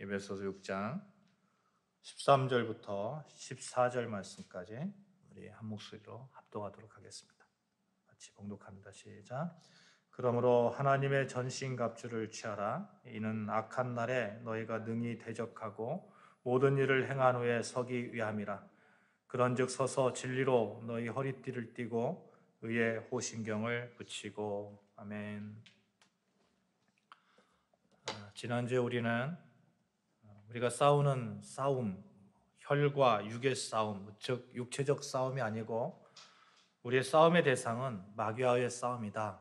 에베소서 6장 13절부터 14절 말씀까지 우리 한 목소리로 합독하도록 하겠습니다. 같이 봉독합니다. 시작. 그러므로 하나님의 전신갑주를 취하라. 이는 악한 날에 너희가 능히 대적하고 모든 일을 행한 후에 서기 위함이라. 그런즉 서서 진리로 너희 허리띠를 띠고 의의 호신경을 붙이고. 아멘. 지난주에 우리가 싸우는 싸움, 혈과 육의 싸움, 즉 육체적 싸움이 아니고 우리의 싸움의 대상은 마귀와의 싸움이다.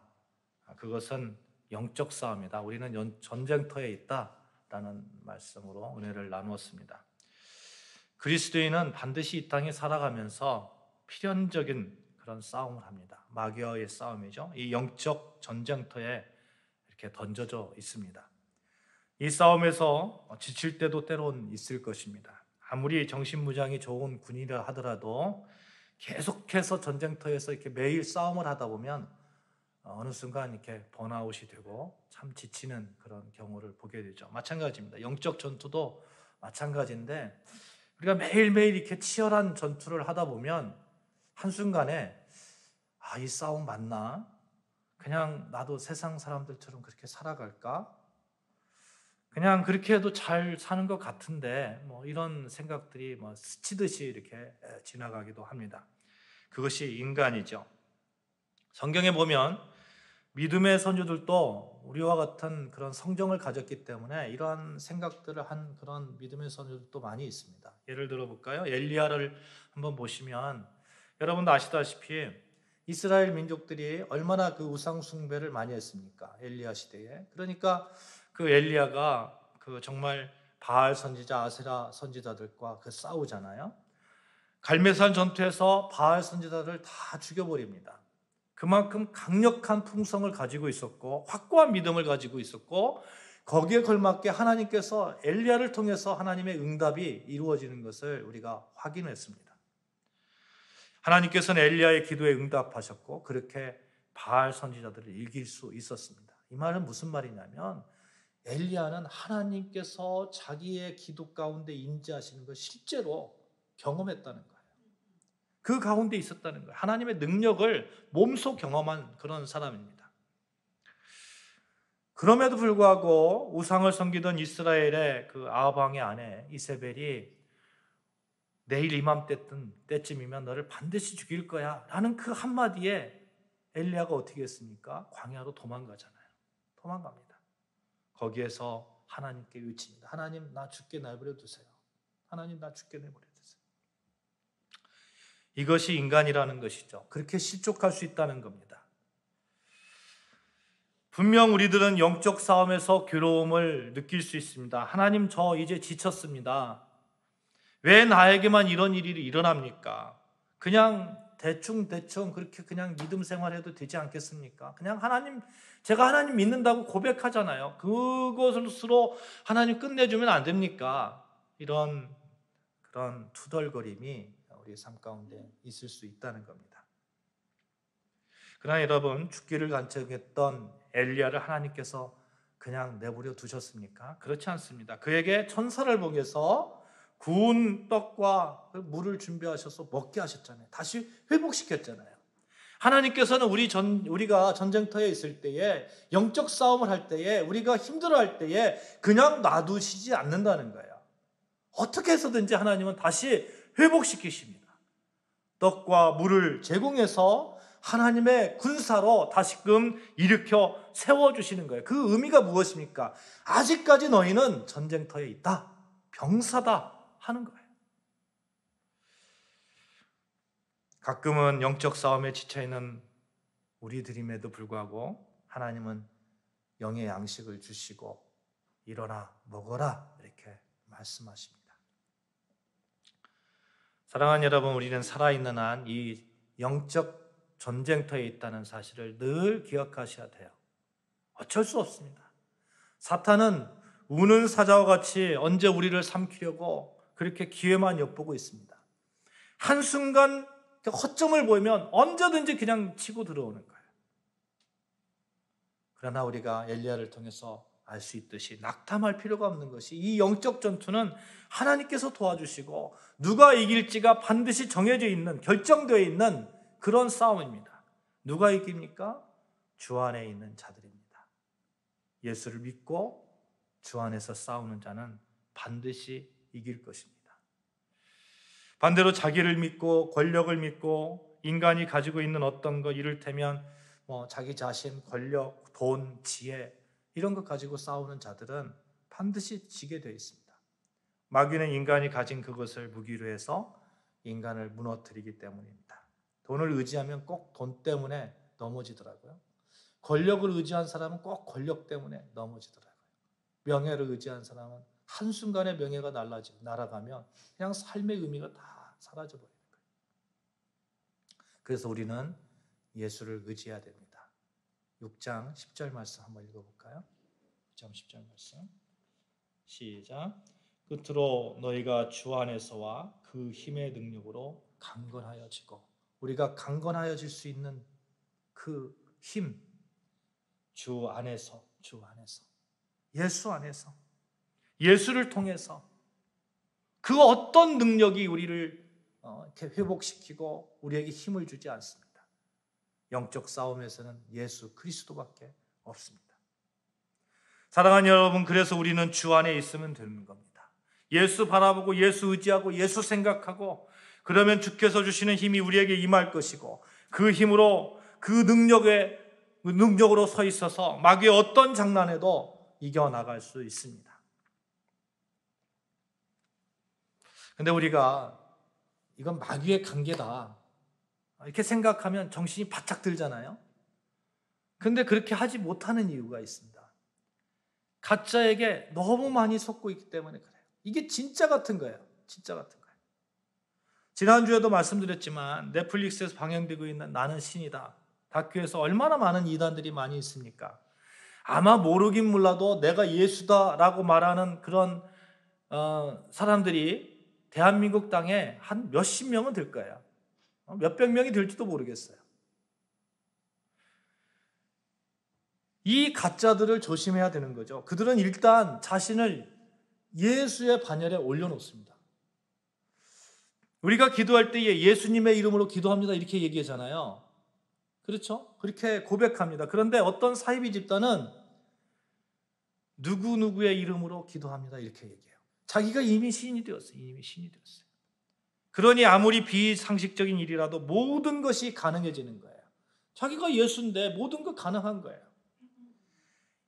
그것은 영적 싸움이다. 우리는 전쟁터에 있다라는 말씀으로 은혜를 나누었습니다. 그리스도인은 반드시 이 땅에 살아가면서 필연적인 그런 싸움을 합니다. 마귀와의 싸움이죠. 이 영적 전쟁터에 이렇게 던져져 있습니다. 이 싸움에서 지칠 때도 때론 있을 것입니다. 아무리 정신무장이 좋은 군이라 하더라도 계속해서 전쟁터에서 이렇게 매일 싸움을 하다 보면 어느 순간 이렇게 번아웃이 되고 참 지치는 그런 경우를 보게 되죠. 마찬가지입니다. 영적 전투도 마찬가지인데 우리가 매일매일 이렇게 치열한 전투를 하다 보면 한순간에 이 싸움 맞나? 그냥 나도 세상 사람들처럼 그렇게 살아갈까? 그냥 그렇게 해도 잘 사는 것 같은데 이런 생각들이 스치듯이 이렇게 지나가기도 합니다. 그것이 인간이죠. 성경에 보면 믿음의 선조들도 우리와 같은 그런 성정을 가졌기 때문에 이러한 생각들을 한 그런 믿음의 선조들도 많이 있습니다. 예를 들어 볼까요? 엘리야를 한번 보시면 여러분도 아시다시피 이스라엘 민족들이 얼마나 그 우상 숭배를 많이 했습니까? 엘리야 시대에. 그러니까 그 엘리야가 정말 바알 선지자, 아세라 선지자들과 싸우잖아요. 갈멜산 전투에서 바알 선지자들을 다 죽여버립니다. 그만큼 강력한 품성을 가지고 있었고 확고한 믿음을 가지고 있었고 거기에 걸맞게 하나님께서 엘리야를 통해서 하나님의 응답이 이루어지는 것을 우리가 확인했습니다. 하나님께서는 엘리야의 기도에 응답하셨고 그렇게 바알 선지자들을 이길 수 있었습니다. 이 말은 무슨 말이냐면 엘리야는 하나님께서 자기의 기도 가운데 임재하시는 걸 실제로 경험했다는 거예요. 그 가운데 있었다는 거예요. 하나님의 능력을 몸소 경험한 그런 사람입니다. 그럼에도 불구하고 우상을 섬기던 이스라엘의 그 아합 왕의 아내 이세벨이 내일 이맘때쯤이면 너를 반드시 죽일 거야 라는 그 한마디에 엘리야가 어떻게 했습니까? 광야로 도망가잖아요. 도망갑니다. 거기에서 하나님께 외칩니다. 하나님 나 죽게 내버려 두세요. 하나님 나 죽게 내버려 두세요. 이것이 인간이라는 것이죠. 그렇게 실족할 수 있다는 겁니다. 분명 우리들은 영적 싸움에서 괴로움을 느낄 수 있습니다. 하나님 저 이제 지쳤습니다. 왜 나에게만 이런 일이 일어납니까? 그냥 대충 그렇게 그냥 믿음 생활해도 되지 않겠습니까? 그냥 제가 하나님 믿는다고 고백하잖아요. 그것으로 하나님 끝내주면 안 됩니까? 이런 그런 투덜거림이 우리 삶 가운데 있을 수 있다는 겁니다. 그러나 여러분, 죽기를 간청했던 엘리야를 하나님께서 그냥 내버려 두셨습니까? 그렇지 않습니다. 그에게 천사를 보내서 구운 떡과 물을 준비하셔서 먹게 하셨잖아요. 다시 회복시켰잖아요. 하나님께서는 우리가 전쟁터에 있을 때에, 영적 싸움을 할 때에, 우리가 힘들어할 때에 그냥 놔두시지 않는다는 거예요. 어떻게 해서든지 하나님은 다시 회복시키십니다. 떡과 물을 제공해서 하나님의 군사로 다시금 일으켜 세워주시는 거예요. 그 의미가 무엇입니까? 아직까지 너희는 전쟁터에 있다. 병사다. 하는 거예요. 가끔은 영적 싸움에 지쳐있는 우리들임에도 불구하고 하나님은 영의 양식을 주시고 일어나 먹어라 이렇게 말씀하십니다. 사랑하는 여러분, 우리는 살아있는 한 이 영적 전쟁터에 있다는 사실을 늘 기억하셔야 돼요. 어쩔 수 없습니다. 사탄은 우는 사자와 같이 언제 우리를 삼키려고 그렇게 기회만 엿보고 있습니다. 한순간 허점을 보이면 언제든지 그냥 치고 들어오는 거예요. 그러나 우리가 엘리야를 통해서 알 수 있듯이 낙담할 필요가 없는 것이, 이 영적 전투는 하나님께서 도와주시고 누가 이길지가 반드시 정해져 있는, 결정되어 있는 그런 싸움입니다. 누가 이깁니까? 주 안에 있는 자들입니다. 예수를 믿고 주 안에서 싸우는 자는 반드시 이길 것입니다. 반대로 자기를 믿고 권력을 믿고 인간이 가지고 있는 어떤 것, 이를테면 자기 자신, 권력, 돈, 지혜, 이런 것 가지고 싸우는 자들은 반드시 지게 되어 있습니다. 마귀는 인간이 가진 그것을 무기로 해서 인간을 무너뜨리기 때문입니다. 돈을 의지하면 꼭 돈 때문에 넘어지더라고요. 권력을 의지한 사람은 꼭 권력 때문에 넘어지더라고요. 명예를 의지한 사람은 한순간에 명예가 날아가면 그냥 삶의 의미가 다 사라져버려요. 그래서 우리는 예수를 의지해야 됩니다. 6장 10절 말씀 한번 읽어볼까요? 6장 10절 말씀 시작. 끝으로 너희가 주 안에서와 그 힘의 능력으로 강건하여지고, 우리가 강건하여질 수 있는 그 힘, 주 안에서, 예수 안에서, 예수를 통해서, 그 어떤 능력이 우리를 이렇게 회복시키고 우리에게 힘을 주지 않습니다. 영적 싸움에서는 예수 그리스도밖에 없습니다. 사랑하는 여러분, 그래서 우리는 주 안에 있으면 되는 겁니다. 예수 바라보고 예수 의지하고 예수 생각하고, 그러면 주께서 주시는 힘이 우리에게 임할 것이고, 그 힘으로, 그 능력으로 서 있어서 마귀의 어떤 장난에도 이겨나갈 수 있습니다. 근데 우리가 이건 마귀의 관계다 이렇게 생각하면 정신이 바짝 들잖아요. 근데 그렇게 하지 못하는 이유가 있습니다. 가짜에게 너무 많이 속고 있기 때문에 그래요. 이게 진짜 같은 거예요. 진짜 같은 거예요. 지난주에도 말씀드렸지만 넷플릭스에서 방영되고 있는 나는 신이다 다큐에서 얼마나 많은 이단들이 많이 있습니까? 아마 모르긴 몰라도 내가 예수다라고 말하는 그런 사람들이 대한민국 땅에 한 몇십 명은 될 거예요. 몇백 명이 될지도 모르겠어요. 이 가짜들을 조심해야 되는 거죠. 그들은 일단 자신을 예수의 반열에 올려놓습니다. 우리가 기도할 때에 예수님의 이름으로 기도합니다 이렇게 얘기하잖아요. 그렇죠? 그렇게 고백합니다. 그런데 어떤 사이비 집단은 누구누구의 이름으로 기도합니다 이렇게 얘기해요. 자기가 이미 신이 되었어요. 그러니 아무리 비상식적인 일이라도 모든 것이 가능해지는 거예요. 자기가 예수인데 모든 것 가능한 거예요.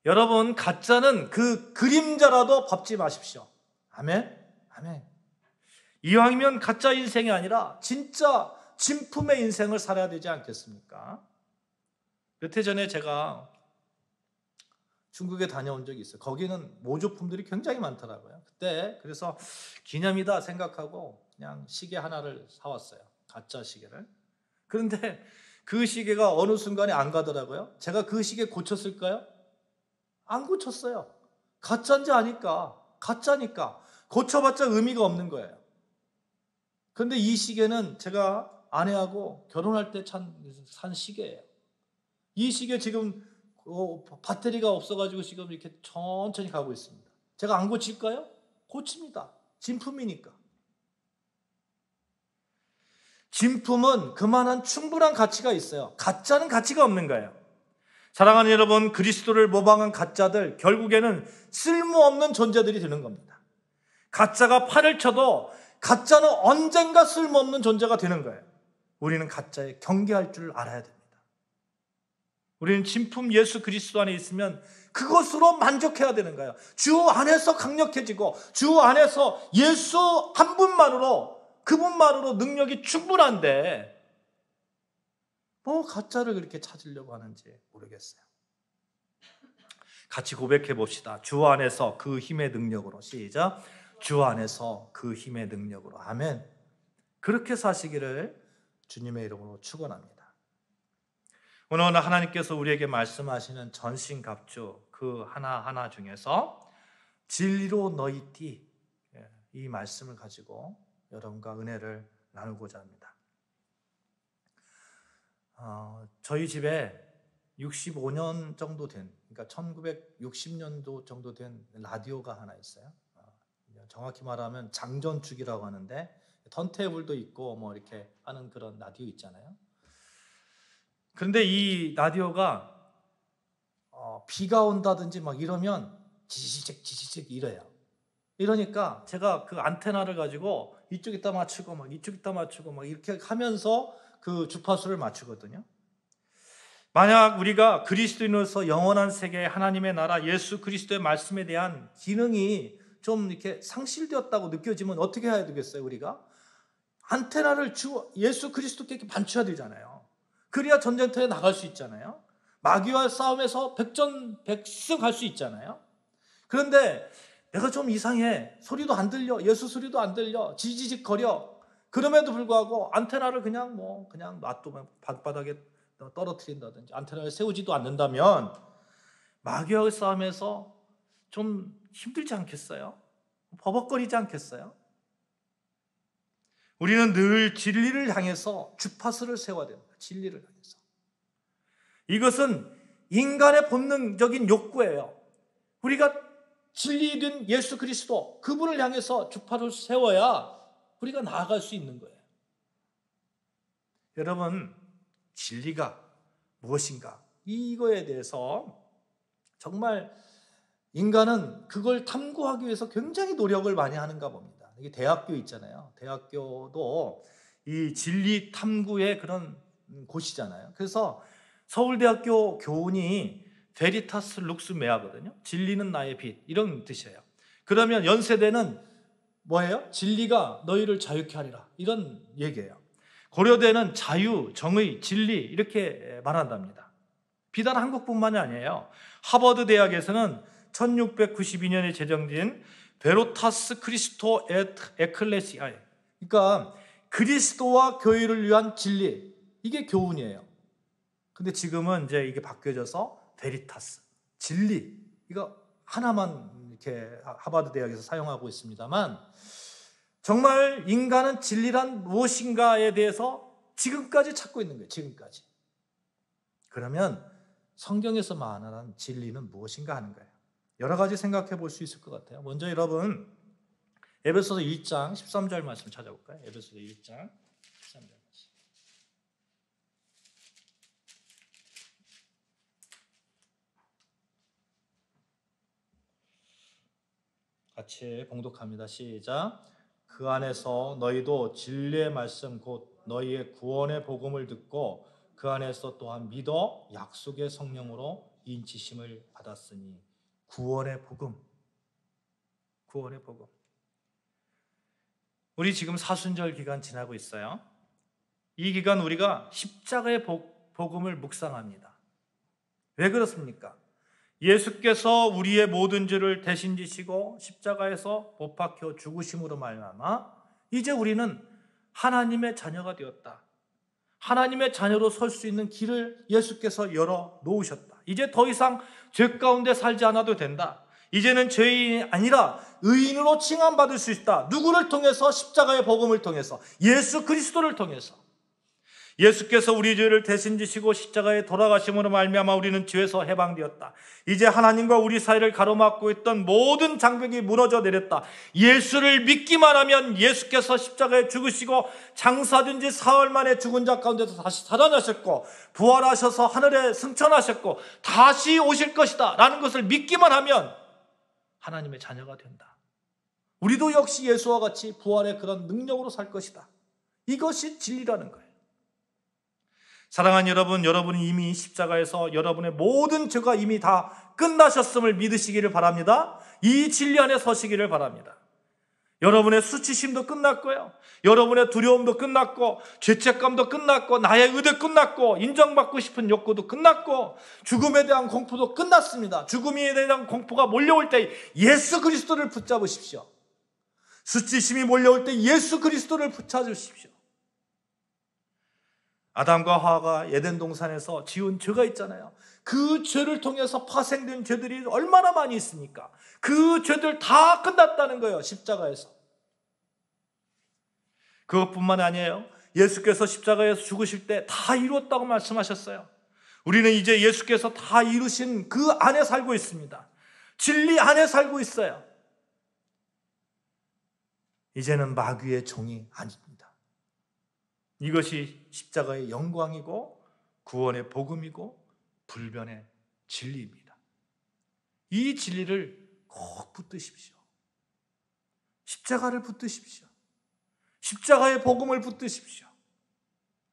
여러분, 가짜는 그 그림자라도 밟지 마십시오. 아멘? 아멘. 이왕이면 가짜 인생이 아니라 진짜 진품의 인생을 살아야 되지 않겠습니까? 몇 해 전에 제가 중국에 다녀온 적이 있어요. 거기는 모조품들이 굉장히 많더라고요. 그때 그래서 기념이다 생각하고 그냥 시계 하나를 사왔어요. 가짜 시계를. 그런데 그 시계가 어느 순간에 안 가더라고요. 제가 그 시계 고쳤을까요? 안 고쳤어요. 가짜인지 아니까, 가짜니까 고쳐봤자 의미가 없는 거예요. 그런데 이 시계는 제가 아내하고 결혼할 때 산 시계예요. 이 시계 지금 배터리가 없어가지고 지금 이렇게 천천히 가고 있습니다. 제가 안 고칠까요? 고칩니다. 진품이니까. 진품은 그만한 충분한 가치가 있어요. 가짜는 가치가 없는 거예요. 사랑하는 여러분, 그리스도를 모방한 가짜들 결국에는 쓸모없는 존재들이 되는 겁니다. 가짜가 팔을 쳐도 가짜는 언젠가 쓸모없는 존재가 되는 거예요. 우리는 가짜에 경계할 줄 알아야 됩니다. 우리는 진품 예수 그리스도 안에 있으면 그것으로 만족해야 되는 거예요. 주 안에서 강력해지고 주 안에서 예수 한 분만으로, 그분만으로 능력이 충분한데 뭐 가짜를 그렇게 찾으려고 하는지 모르겠어요. 같이 고백해 봅시다. 주 안에서 그 힘의 능력으로. 시작. 주 안에서 그 힘의 능력으로. 아멘. 그렇게 사시기를 주님의 이름으로 축원합니다. 오늘 하나님께서 우리에게 말씀하시는 전신갑주 그 하나하나 중에서 진리로 너희띠, 이 말씀을 가지고 여러분과 은혜를 나누고자 합니다. 저희 집에 65년 정도 된, 그러니까 1960년도 정도 된 라디오가 하나 있어요. 정확히 말하면 장전축이라고 하는데 턴테이블도 있고 뭐 이렇게 하는 그런 라디오 있잖아요. 그런데 이 라디오가 비가 온다든지 막 이러면 지지직 이래요. 이러니까 제가 그 안테나를 가지고 이쪽에다 맞추고 막 이쪽에다 맞추고 막 이렇게 하면서 그 주파수를 맞추거든요. 만약 우리가 그리스도인으로서 영원한 세계 하나님의 나라 예수 그리스도의 말씀에 대한 기능이 좀 이렇게 상실되었다고 느껴지면 어떻게 해야 되겠어요? 우리가 안테나를 예수 그리스도께 맞춰야 되잖아요. 그래야 전쟁터에 나갈 수 있잖아요. 마귀와 싸움에서 백전백승할 수 있잖아요. 그런데 내가 좀 이상해. 소리도 안 들려. 예수 소리도 안 들려. 지지직 거려. 그럼에도 불구하고 안테나를 그냥 놔두면 바닥에 떨어뜨린다든지 안테나를 세우지도 않는다면 마귀와의 싸움에서 좀 힘들지 않겠어요? 버벅거리지 않겠어요? 우리는 늘 진리를 향해서 주파수를 세워야 됩니다. 진리를 향해서. 이것은 인간의 본능적인 욕구예요. 우리가 진리된 예수 그리스도 그분을 향해서 주파수를 세워야 우리가 나아갈 수 있는 거예요. 여러분, 진리가 무엇인가? 이거에 대해서 정말 인간은 그걸 탐구하기 위해서 굉장히 노력을 많이 하는가 봅니다. 이게 대학교 있잖아요. 대학교도 이 진리 탐구의 그런 곳이잖아요. 그래서 서울대학교 교훈이 베리타스 룩스 메아거든요. 진리는 나의 빛 이런 뜻이에요. 그러면 연세대는 뭐예요? 진리가 너희를 자유케 하리라 이런 얘기예요. 고려대는 자유, 정의, 진리 이렇게 말한답니다. 비단 한국뿐만이 아니에요. 하버드 대학에서는 1692년에 제정된 베로타스 크리스토 에클레시아, 그러니까 그리스도와 교회를 위한 진리, 이게 교훈이에요. 근데 지금은 이제 이게 바뀌어져서 베리타스, 진리, 이거 하나만 이렇게 하버드 대학에서 사용하고 있습니다만, 정말 인간은 진리란 무엇인가에 대해서 지금까지 찾고 있는 거예요. 지금까지. 그러면 성경에서 말하는 진리는 무엇인가 하는 거예요. 여러 가지 생각해 볼 수 있을 것 같아요. 먼저 여러분 에베소서 1장 13절 말씀 찾아볼까요? 에베소서 1장 13절 말씀. 같이 봉독합니다. 시작. 그 안에서 너희도 진리의 말씀 곧 너희의 구원의 복음을 듣고 그 안에서 또한 믿어 약속의 성령으로 인치심을 받았으니 구원의 복음. 구원의 복음. 우리 지금 사순절 기간 지나고 있어요. 이 기간 우리가 십자가의 복음을 묵상합니다. 왜 그렇습니까? 예수께서 우리의 모든 죄를 대신 지시고 십자가에서 못 박혀 죽으심으로 말미암아 이제 우리는 하나님의 자녀가 되었다. 하나님의 자녀로 설 수 있는 길을 예수께서 열어 놓으셨다. 이제 더 이상 죄 가운데 살지 않아도 된다. 이제는 죄인이 아니라 의인으로 칭함받을 수 있다. 누구를 통해서? 십자가의 복음을 통해서, 예수 그리스도를 통해서. 예수께서 우리 죄를 대신 지시고 십자가에 돌아가심으로 말미암아 우리는 죄에서 해방되었다. 이제 하나님과 우리 사이를 가로막고 있던 모든 장벽이 무너져 내렸다. 예수를 믿기만 하면 예수께서 십자가에 죽으시고 장사된 지 사흘 만에 죽은 자 가운데서 다시 살아나셨고 부활하셔서 하늘에 승천하셨고 다시 오실 것이다 라는 것을 믿기만 하면 하나님의 자녀가 된다. 우리도 역시 예수와 같이 부활의 그런 능력으로 살 것이다. 이것이 진리라는 거예요. 사랑하는 여러분, 여러분은 이미 십자가에서 여러분의 모든 죄가 이미 다 끝나셨음을 믿으시기를 바랍니다. 이 진리 안에 서시기를 바랍니다. 여러분의 수치심도 끝났고요. 여러분의 두려움도 끝났고 죄책감도 끝났고 나의 의도 끝났고 인정받고 싶은 욕구도 끝났고 죽음에 대한 공포도 끝났습니다. 죽음에 대한 공포가 몰려올 때 예수 그리스도를 붙잡으십시오. 수치심이 몰려올 때 예수 그리스도를 붙잡으십시오. 아담과 하와가 에덴 동산에서 지은 죄가 있잖아요. 그 죄를 통해서 파생된 죄들이 얼마나 많이 있습니까? 그 죄들 다 끝났다는 거예요. 십자가에서. 그것뿐만 아니에요. 예수께서 십자가에서 죽으실 때 다 이루었다고 말씀하셨어요. 우리는 이제 예수께서 다 이루신 그 안에 살고 있습니다. 진리 안에 살고 있어요. 이제는 마귀의 종이 아닙니다. 이것이 십자가의 영광이고 구원의 복음이고 불변의 진리입니다. 이 진리를 꼭 붙드십시오. 십자가를 붙드십시오. 십자가의 복음을 붙드십시오.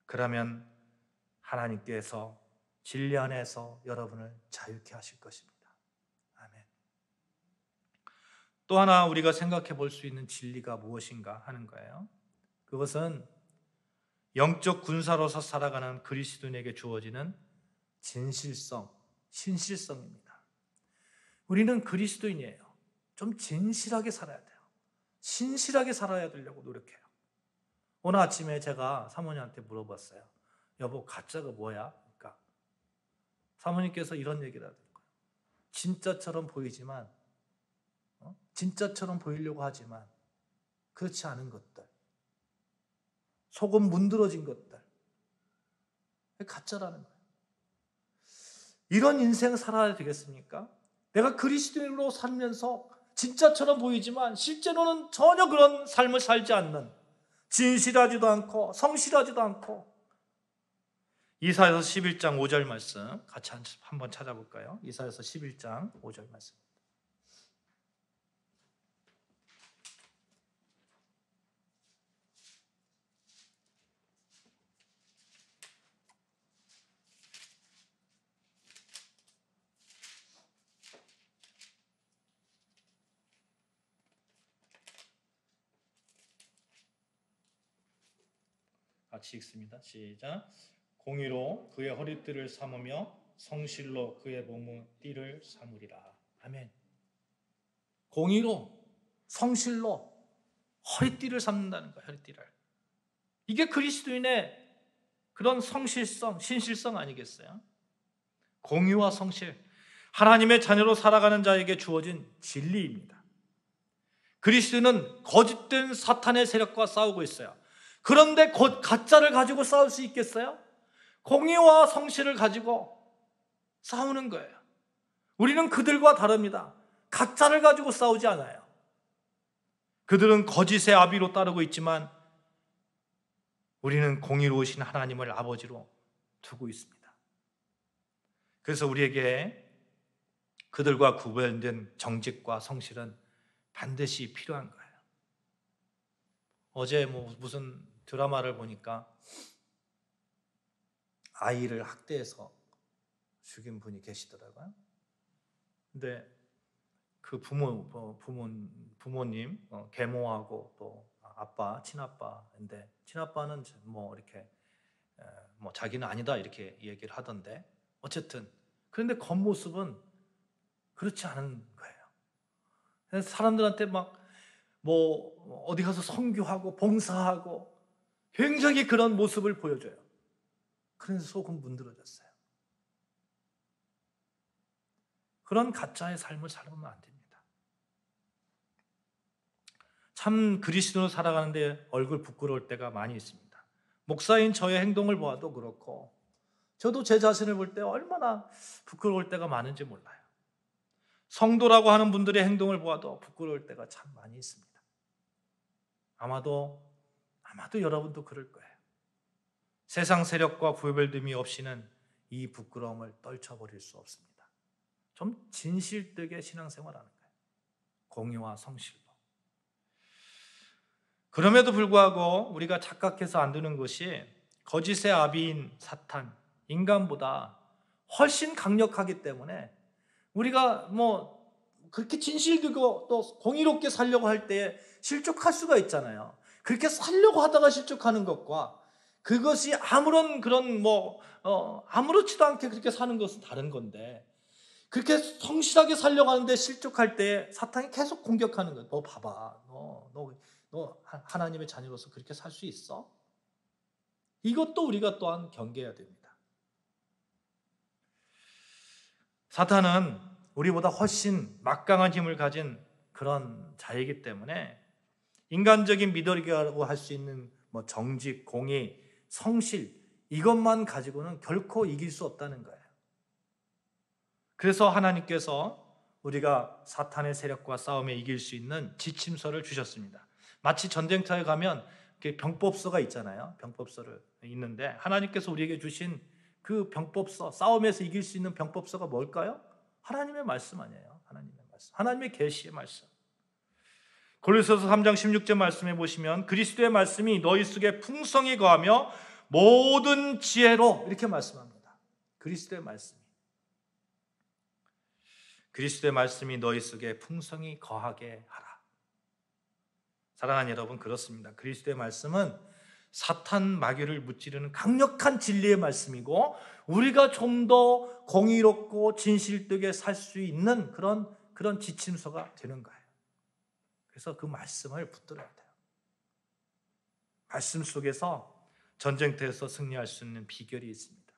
그러면 하나님께서 진리 안에서 여러분을 자유케 하실 것입니다. 아멘. 또 하나 우리가 생각해 볼 수 있는 진리가 무엇인가 하는 거예요. 그것은 영적 군사로서 살아가는 그리스도인에게 주어지는 진실성, 신실성입니다. 우리는 그리스도인이에요. 좀 진실하게 살아야 돼요. 신실하게 살아야 되려고 노력해요. 오늘 아침에 제가 사모님한테 물어봤어요. 여보, 가짜가 뭐야? 그러니까 사모님께서 이런 얘기를 하더라고요. 진짜처럼 보이지만, 진짜처럼 보이려고 하지만 그렇지 않은 것들, 속은 문드러진 것들, 가짜라는 거예요. 이런 인생 살아야 되겠습니까? 내가 그리스도인으로 살면서 진짜처럼 보이지만 실제로는 전혀 그런 삶을 살지 않는, 진실하지도 않고 성실하지도 않고. 이사야서 11장 5절 말씀 같이 한번 찾아볼까요? 이사야서 11장 5절 말씀. 같이 읽습니다. 시작. 공의로 그의 허리띠를 삼으며 성실로 그의 몸의 띠를 삼으리라. 아멘. 공의로, 성실로 허리띠를 삼는다는 거예요. 허리띠를. 이게 그리스도인의 그런 성실성, 신실성 아니겠어요? 공의와 성실, 하나님의 자녀로 살아가는 자에게 주어진 진리입니다. 그리스도인은 거짓된 사탄의 세력과 싸우고 있어요. 그런데 곧 가짜를 가지고 싸울 수 있겠어요? 공의와 성실을 가지고 싸우는 거예요. 우리는 그들과 다릅니다. 가짜를 가지고 싸우지 않아요. 그들은 거짓의 아비로 따르고 있지만 우리는 공의로우신 하나님을 아버지로 두고 있습니다. 그래서 우리에게 그들과 구별된 정직과 성실은 반드시 필요한 거예요. 어제 무슨 드라마를 보니까 아이를 학대해서 죽인 분이 계시더라고요. 근데 그 부모님, 계모하고 또 아빠, 친아빠인데 친아빠는 이렇게 자기는 아니다 이렇게 얘기를 하던데 어쨌든 그런데 겉모습은 그렇지 않은 거예요. 그래서 사람들한테 어디 가서 선교하고 봉사하고 굉장히 그런 모습을 보여줘요. 그래서 속은 문드러졌어요. 그런 가짜의 삶을 살면 안 됩니다. 참 그리스도로 살아가는데 얼굴 부끄러울 때가 많이 있습니다. 목사인 저의 행동을 보아도 그렇고 저도 제 자신을 볼 때 얼마나 부끄러울 때가 많은지 몰라요. 성도라고 하는 분들의 행동을 보아도 부끄러울 때가 참 많이 있습니다. 아마도 여러분도 그럴 거예요. 세상 세력과 구별됨이 없이는 이 부끄러움을 떨쳐버릴 수 없습니다. 좀 진실되게 신앙생활하는 거예요. 공의와 성실로. 그럼에도 불구하고 우리가 착각해서 안 되는 것이 거짓의 아비인 사탄, 인간보다 훨씬 강력하기 때문에 우리가 그렇게 진실되고 또 공의롭게 살려고 할 때 실족할 수가 있잖아요. 그렇게 살려고 하다가 실족하는 것과 그것이 아무런 그런 아무렇지도 않게 그렇게 사는 것은 다른 건데 그렇게 성실하게 살려고 하는데 실족할 때 사탄이 계속 공격하는 거예요. 너 봐봐. 너 하나님의 자녀로서 그렇게 살 수 있어? 이것도 우리가 또한 경계해야 됩니다. 사탄은 우리보다 훨씬 막강한 힘을 가진 그런 자이기 때문에 인간적인 미덕이라고 할 수 있는 정직, 공의, 성실 이것만 가지고는 결코 이길 수 없다는 거예요. 그래서 하나님께서 우리가 사탄의 세력과 싸움에 이길 수 있는 지침서를 주셨습니다. 마치 전쟁터에 가면 병법서가 있잖아요. 병법서를 있는데 하나님께서 우리에게 주신 그 병법서, 싸움에서 이길 수 있는 병법서가 뭘까요? 하나님의 말씀 아니에요. 하나님의 말씀, 하나님의 계시의 말씀. 골로새서 3장 16절 말씀해 보시면 그리스도의 말씀이 너희 속에 풍성히 거하며 모든 지혜로, 이렇게 말씀합니다. 그리스도의 말씀이 너희 속에 풍성히 거하게 하라. 사랑하는 여러분, 그렇습니다. 그리스도의 말씀은 사탄 마귀를 무찌르는 강력한 진리의 말씀이고 우리가 좀 더 공의롭고 진실되게 살 수 있는 그런 지침서가 되는 거예요. 그래서 그 말씀을 붙들어야 돼요. 말씀 속에서 전쟁터에서 승리할 수 있는 비결이 있습니다.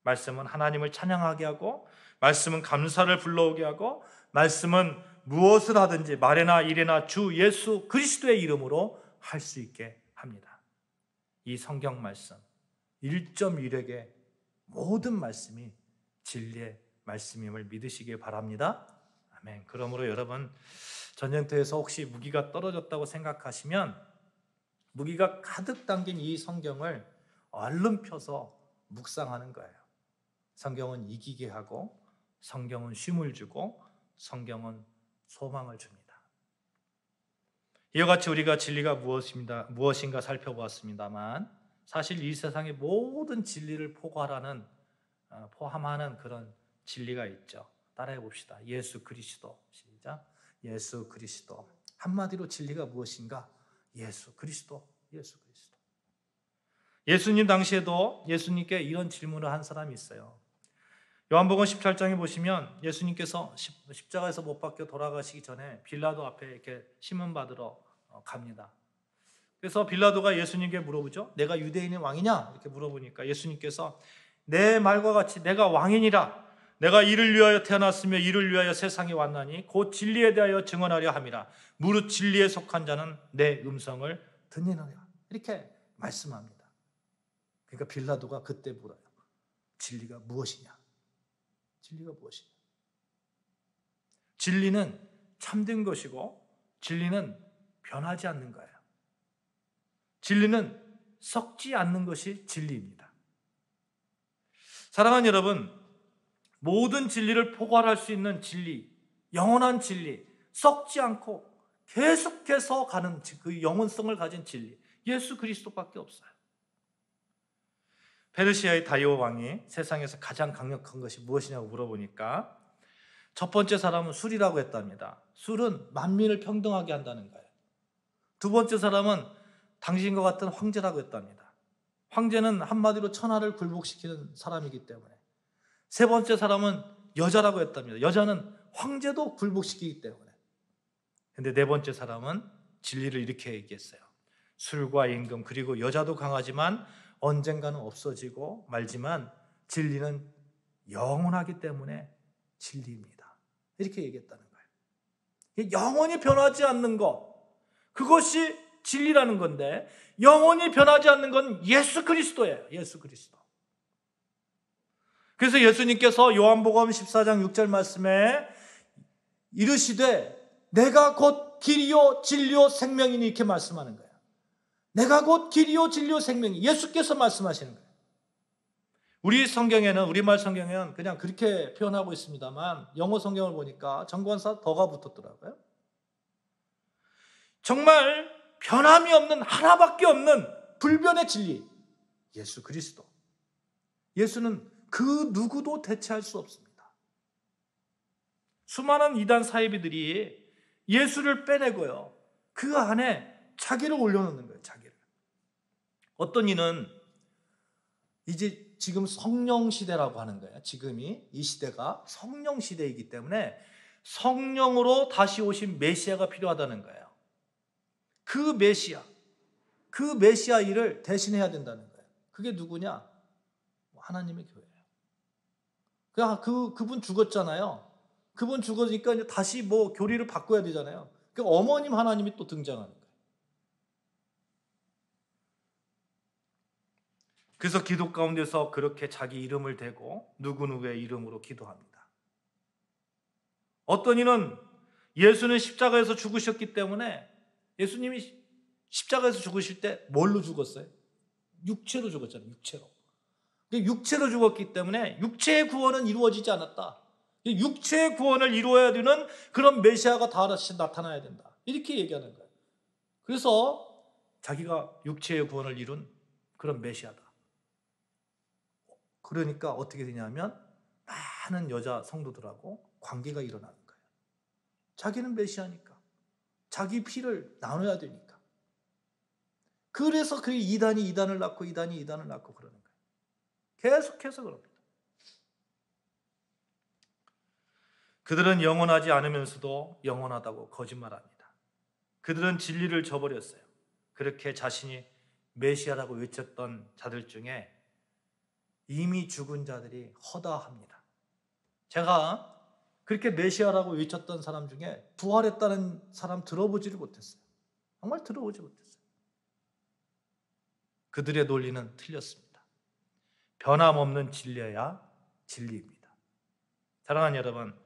말씀은 하나님을 찬양하게 하고, 말씀은 감사를 불러오게 하고, 말씀은 무엇을 하든지 말이나 일이나 주 예수 그리스도의 이름으로 할 수 있게 합니다. 이 성경 말씀 1.1획의 모든 말씀이 진리의 말씀임을 믿으시길 바랍니다. 아멘. 그러므로 여러분, 전쟁터에서 혹시 무기가 떨어졌다고 생각하시면 무기가 가득 담긴 이 성경을 얼른 펴서 묵상하는 거예요. 성경은 이기게 하고, 성경은 쉼을 주고, 성경은 소망을 줍니다. 이와 같이 우리가 진리가 무엇인가 살펴보았습니다만, 사실 이 세상의 모든 진리를 포함하는 그런 진리가 있죠. 따라해 봅시다. 예수 그리스도. 시작. 예수 그리스도. 한마디로 진리가 무엇인가? 예수 그리스도. 예수 그리스도. 예수님 당시에도 예수님께 이런 질문을 한 사람이 있어요. 요한복음 17장에 보시면 예수님께서 십자가에서 못 박혀 돌아가시기 전에 빌라도 앞에 이렇게 심문받으러 갑니다. 그래서 빌라도가 예수님께 물어보죠. 내가 유대인의 왕이냐? 이렇게 물어보니까 예수님께서 내 말과 같이 내가 왕이니라. 내가 이를 위하여 태어났으며 이를 위하여 세상에 왔나니 곧 진리에 대하여 증언하려 함이라. 무릇 진리에 속한 자는 내 음성을 듣느니라. 이렇게 말씀합니다. 그러니까 빌라도가 그때 물어요. 진리가 무엇이냐? 진리가 무엇이냐? 진리는 참된 것이고 진리는 변하지 않는 거예요. 진리는 썩지 않는 것이 진리입니다. 사랑하는 여러분, 모든 진리를 포괄할 수 있는 진리, 영원한 진리, 썩지 않고 계속해서 가는 그 영원성을 가진 진리, 예수 그리스도밖에 없어요. 페르시아의 다리오 왕이 세상에서 가장 강력한 것이 무엇이냐고 물어보니까 첫 번째 사람은 술이라고 했답니다. 술은 만민을 평등하게 한다는 거예요. 두 번째 사람은 당신과 같은 황제라고 했답니다. 황제는 한마디로 천하를 굴복시키는 사람이기 때문에. 세 번째 사람은 여자라고 했답니다. 여자는 황제도 굴복시키기 때문에. 근데 네 번째 사람은 진리를 이렇게 얘기했어요. 술과 임금 그리고 여자도 강하지만 언젠가는 없어지고 말지만 진리는 영원하기 때문에 진리입니다. 이렇게 얘기했다는 거예요. 영원히 변하지 않는 것, 그것이 진리라는 건데 영원히 변하지 않는 건 예수 그리스도예요. 예수 그리스도. 그래서 예수님께서 요한복음 14장 6절 말씀에 이르시되 내가 곧 길이요 진리요 생명이니 이렇게 말씀하는 거예요. 내가 곧 길이요 진리요 생명이, 예수께서 말씀하시는 거예요. 우리말 성경에는 그냥 그렇게 표현하고 있습니다만 영어 성경을 보니까 정관사 더가 붙었더라고요. 정말 변함이 없는 하나밖에 없는 불변의 진리, 예수 그리스도. 예수는 그 누구도 대체할 수 없습니다. 수많은 이단 사이비들이 예수를 빼내고요, 그 안에 자기를 올려놓는 거예요. 자기를. 어떤 이는 이제 지금 성령 시대라고 하는 거예요. 지금이 이 시대가 성령 시대이기 때문에 성령으로 다시 오신 메시아가 필요하다는 거예요. 그 메시아 일을 대신해야 된다는 거예요. 그게 누구냐? 하나님의 교회예요. 그분 죽었잖아요. 그분 죽으니까 이제 다시 교리를 바꿔야 되잖아요. 그러니까 어머님 하나님이 또 등장하는 거예요. 그래서 기도 가운데서 그렇게 자기 이름을 대고 누구누구의 이름으로 기도합니다. 어떤 이는 예수는 십자가에서 죽으셨기 때문에 예수님이 십자가에서 죽으실 때 뭘로 죽었어요? 육체로 죽었잖아요. 육체로 죽었기 때문에 육체의 구원은 이루어지지 않았다. 육체의 구원을 이루어야 되는 그런 메시아가 다시 나타나야 된다. 이렇게 얘기하는 거예요. 그래서 자기가 육체의 구원을 이룬 그런 메시아다. 그러니까 어떻게 되냐면 많은 여자 성도들하고 관계가 일어나는 거예요. 자기는 메시아니까. 자기 피를 나눠야 되니까. 그래서 그 이단이 이단을 낳고 이단이 이단을 낳고 그러는 거예요. 계속해서 그럽니다. 그들은 영원하지 않으면서도 영원하다고 거짓말합니다. 그들은 진리를 저버렸어요. 그렇게 자신이 메시아라고 외쳤던 자들 중에 이미 죽은 자들이 허다합니다. 제가 그렇게 메시아라고 외쳤던 사람 중에 부활했다는 사람 들어보지를 못했어요. 정말 들어보지 못했어요. 그들의 논리는 틀렸습니다. 변함없는 진리야 진리입니다. 사랑하는 여러분,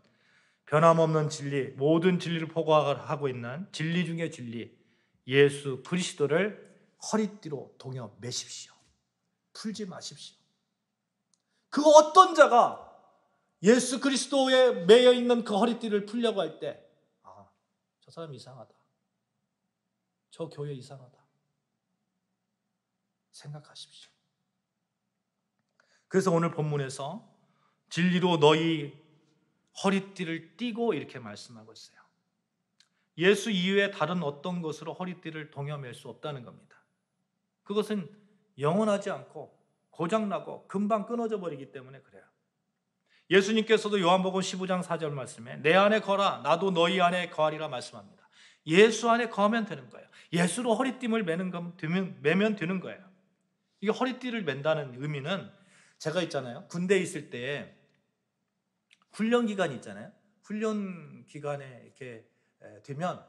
변함없는 진리, 모든 진리를 포괄하고 있는 진리 중의 진리, 예수 그리스도를 허리띠로 동여 매십시오. 풀지 마십시오. 그 어떤 자가 예수 그리스도에 매여 있는 그 허리띠를 풀려고 할 때, 저 사람 이상하다. 저 교회 이상하다. 생각하십시오. 그래서 오늘 본문에서 진리로 너희 허리띠를 띠고 이렇게 말씀하고 있어요. 예수 이외에 다른 어떤 것으로 허리띠를 동여맬 수 없다는 겁니다. 그것은 영원하지 않고 고장나고 금방 끊어져 버리기 때문에 그래요. 예수님께서도 요한복음 15장 4절 말씀에 내 안에 거라 나도 너희 안에 거하리라 말씀합니다. 예수 안에 거하면 되는 거예요. 예수로 허리띠를 매면 되는 거예요. 이게 허리띠를 맨다는 의미는 제가 있잖아요. 군대에 있을 때 훈련 기간이 있잖아요. 훈련 기간에 이렇게 되면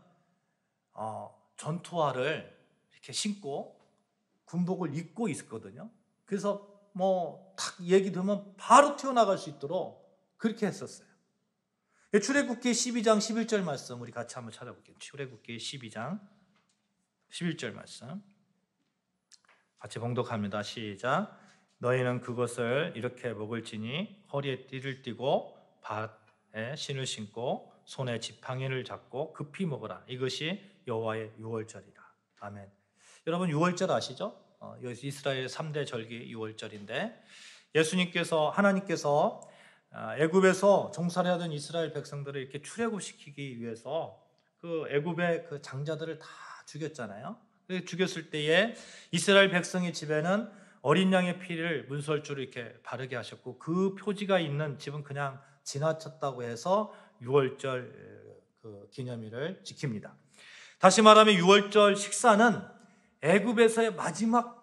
전투화를 이렇게 신고 군복을 입고 있었거든요. 그래서 탁 얘기 들으면 바로 튀어나갈 수 있도록 그렇게 했었어요. 출애굽기 12장 11절 말씀 우리 같이 한번 찾아볼게요. 출애굽기 12장 11절 말씀 같이 봉독합니다. 시작. 너희는 그것을 이렇게 먹을지니 허리에 띠를 띠고 발에 신을 신고 손에 지팡이를 잡고 급히 먹으라. 이것이 여호와의 유월절이라. 아멘. 여러분 유월절 아시죠? 이스라엘 3대 절기 유월절인데 하나님께서 애굽에서 종살이하던 이스라엘 백성들을 이렇게 출애굽시키기 위해서 그 애굽의 그 장자들을 다 죽였잖아요. 죽였을 때에 이스라엘 백성의 집에는 어린 양의 피를 문설주로 이렇게 바르게 하셨고 그 표지가 있는 집은 그냥 지나쳤다고 해서 유월절 그 기념일을 지킵니다. 다시 말하면 유월절 식사는 애굽에서의 마지막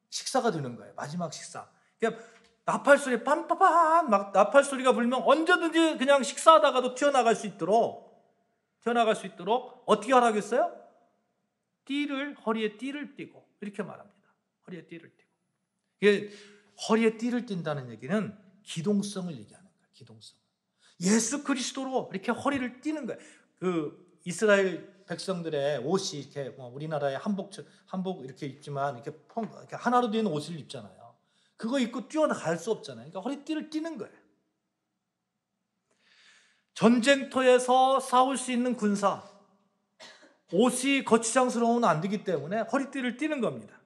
식사가 되는 거예요. 마지막 식사. 그러니까 나팔 소리 빰빠밤 막 나팔 소리가 불면 언제든지 그냥 식사하다가도 튀어나갈 수 있도록 어떻게 하라고 했어요? 허리에 띠를 띠고 이렇게 말합니다. 허리에 띠를 띠고. 이게 허리에 띠를 띈다는 얘기는 기동성을 얘기하는 거예요. 기동성. 예수 그리스도로 이렇게 허리를 띠는 거예요. 그 이스라엘 백성들의 옷이 이렇게 우리나라의 한복 이렇게 입지만 이렇게 하나로 된 옷을 입잖아요. 그거 입고 뛰어나갈 수 없잖아요. 그러니까 허리띠를 띠는 거예요. 전쟁터에서 싸울 수 있는 군사, 옷이 거치장스러우면 안 되기 때문에 허리띠를 띠는 겁니다.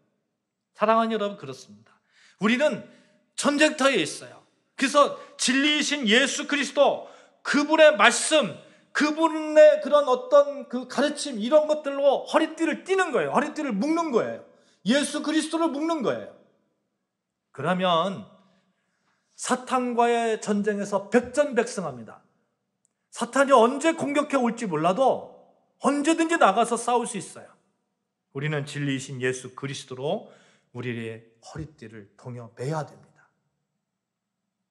사랑하는 여러분, 그렇습니다. 우리는 전쟁터에 있어요. 그래서 진리이신 예수 그리스도, 그분의 말씀, 그분의 그런 어떤 그 가르침, 이런 것들로 허리띠를 띠는 거예요. 허리띠를 묶는 거예요. 예수 그리스도를 묶는 거예요. 그러면 사탄과의 전쟁에서 백전백승합니다. 사탄이 언제 공격해 올지 몰라도 언제든지 나가서 싸울 수 있어요. 우리는 진리이신 예수 그리스도로 우리의 허리띠를 동여 매야 됩니다.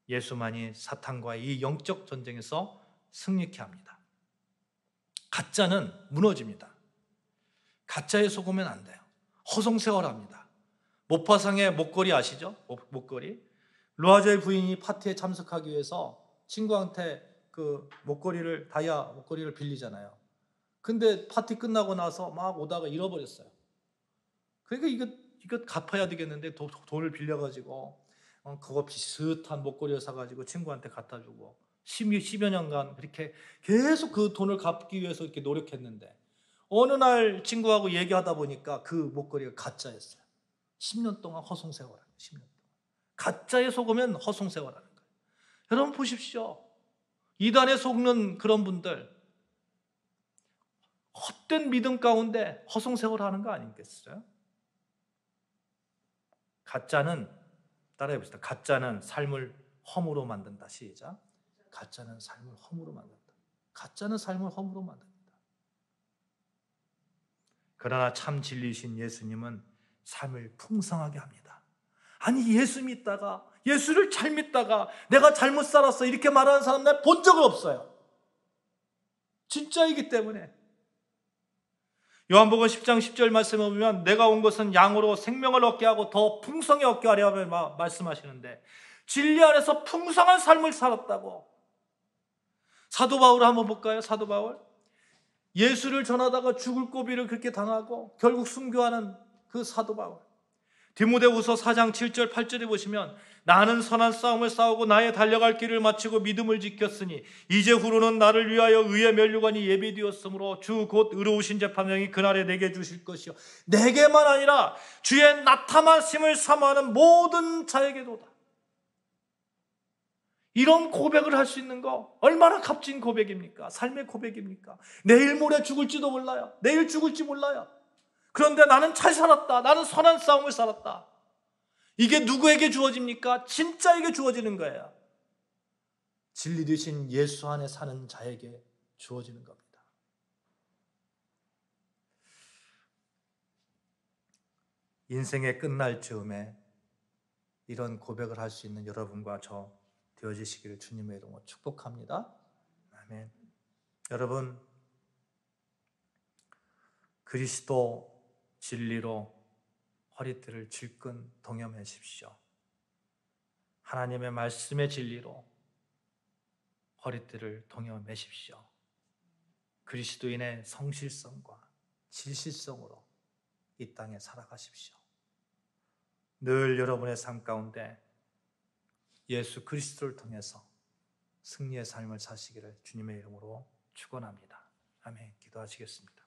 예수만이 사탄과의 이 영적 전쟁에서 승리케 합니다. 가짜는 무너집니다. 가짜에 속으면 안 돼요. 허송세월합니다. 모파상의 목걸이 아시죠? 목걸이. 르와제의 부인이 파티에 참석하기 위해서 친구한테 그 목걸이를 다이아 목걸이를 빌리잖아요. 근데 파티 끝나고 나서 막 오다가 잃어버렸어요. 그러니까 이거 갚아야 되겠는데 돈을 빌려가지고 그거 비슷한 목걸이를 사가지고 친구한테 갖다 주고 10여 년간 그렇게 계속 그 돈을 갚기 위해서 이렇게 노력했는데 어느 날 친구하고 얘기하다 보니까 그 목걸이가 가짜였어요. 10년 동안 허송세월하는 거예요. 10년 동안. 가짜에 속으면 허송세월하는 거예요. 여러분 보십시오. 이단에 속는 그런 분들 헛된 믿음 가운데 허송세월하는 거 아니겠어요? 가짜는 따라해 봅시다. 가짜는 삶을 험으로 만든다. 시작. 가짜는 삶을 험으로 만든다. 가짜는 삶을 험으로 만듭니다. 그러나 참 진리이신 예수님은 삶을 풍성하게 합니다. 아니 예수 믿다가 예수를 잘 믿다가 내가 잘못 살았어 이렇게 말하는 사람 내가 본 적은 없어요. 진짜이기 때문에. 요한복음 10장 10절 말씀에 보면 내가 온 것은 양으로 생명을 얻게 하고 더 풍성히 얻게 하려 하며 말씀하시는데 진리 안에서 풍성한 삶을 살았다고. 사도 바울을 한번 볼까요? 사도 바울. 예수를 전하다가 죽을 고비를 그렇게 당하고 결국 순교하는 그 사도 바울. 디모데후서 4장 7절 8절에 보시면 나는 선한 싸움을 싸우고 나의 달려갈 길을 마치고 믿음을 지켰으니 이제 후로는 나를 위하여 의의 면류관이 예비되었으므로 주 곧 의로우신 재판장이 그날에 내게 주실 것이요 내게만 아니라 주의 나타나심을 사모하는 모든 자에게도다. 이런 고백을 할 수 있는 거 얼마나 값진 고백입니까? 삶의 고백입니까? 내일 모레 죽을지도 몰라요. 내일 죽을지 몰라요. 그런데 나는 잘 살았다. 나는 선한 싸움을 살았다. 이게 누구에게 주어집니까? 진짜에게 주어지는 거예요. 진리 되신 예수 안에 사는 자에게 주어지는 겁니다. 인생의 끝날 즈음에 이런 고백을 할 수 있는 여러분과 저 되어지시기를 주님의 이름으로 축복합니다. 아멘. 여러분, 그리스도 진리로 허리띠를 질끈 동여매십시오. 하나님의 말씀의 진리로 허리띠를 동여매십시오. 그리스도인의 성실성과 진실성으로 이 땅에 살아가십시오. 늘 여러분의 삶 가운데 예수 그리스도를 통해서 승리의 삶을 사시기를 주님의 이름으로 축원합니다. 아멘. 기도하시겠습니다.